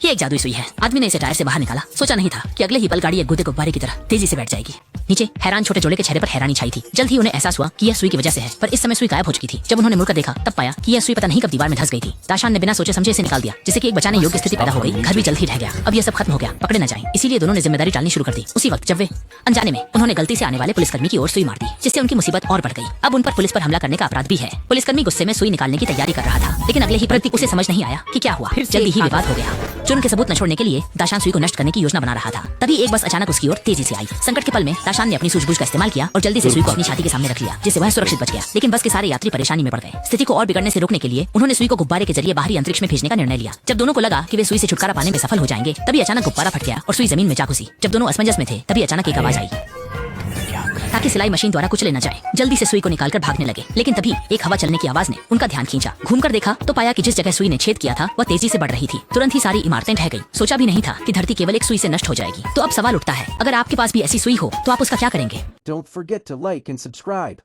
ये एक जादुई सुई है। आदमी ने इसे टायर से बाहर निकाला, सोचा नहीं था कि अगले ही पल गाड़ी एक गुदे गुब्बारे की तरह तेजी से बैठ जाएगी। नीचे हैरान छोटे जोड़े के चेहरे पर हैरानी छाई थी। जल्द ही उन्हें एहसास हुआ कि यह सुई की वजह से है, पर इस समय सुई गायब हो चुकी थी। जब उन्होंने मुड़कर देखा तब पाया कि यह सुई पता नहीं कब दीवार में धंस गई थी। दाशान ने बिना सोचे समझे इसे निकाल दिया, जिससे कि एक बचाने योग्य स्थिति पैदा हो गई। घर भी जल्द ही रह गया। अब यह सब खत्म हो गया, पकड़े न जाएं, इसीलिए दोनों ने जिम्मेदारी टालनी शुरू कर दी। उसी वक्त जब वे अनजाने में उन्होंने गलती से आने वाले पुलिसकर्मी की ओर सुई मार दी, जिससे उनकी मुसीबत और बढ़ गई। अब उन पर पुलिस पर हमला करने का अपराध भी है। पुलिसकर्मी गुस्से में सुई निकालने की तैयारी कर रहा था, लेकिन अगले ही प्रति उसे समझ नहीं आया कि क्या हुआ। जल्दी ही विवाद हो गया। जुर्म के सबूत न छोड़ने के लिए दाशान सुई को नष्ट करने की योजना बना रहा था। तभी एक बस अचानक उसकी ओर तेजी से आई। संकट के पल में दाशान ने अपनी सूझबूझ का इस्तेमाल किया और जल्दी से सुई को अपनी छाती के सामने रख लिया, जिससे वह सुरक्षित बच गया। लेकिन बस के सारे यात्री परेशानी में पड़ गए। स्थिति को और बिगड़ने से रोकने के लिए उन्होंने सुई को गुब्बारे के जरिए बाहरी अंतरिक्ष में भेजने का निर्णय लिया। जब दोनों को लगा कि वे सुई से छुटकारा पाने में सफल हो जाएंगे, तभी अचानक गुब्बारा फट गया और सुई जमीन में जा घुसी। जब दोनों असमंजस में थे, तभी अचानक एक आवाज आई ताकि सिलाई मशीन द्वारा कुचले न जाए। जल्दी से सुई को निकालकर भागने लगे, लेकिन तभी एक हवा चलने की आवाज ने उनका ध्यान खींचा। घूमकर देखा तो पाया कि जिस जगह सुई ने छेद किया था वह तेजी से बढ़ रही थी। तुरंत ही सारी इमारतें ढह गई। सोचा भी नहीं था कि धरती केवल एक सुई से नष्ट हो जाएगी। तो अब सवाल उठता है, अगर आपके पास भी ऐसी सुई हो तो आप उसका क्या करेंगे? Don't forget to like and subscribe.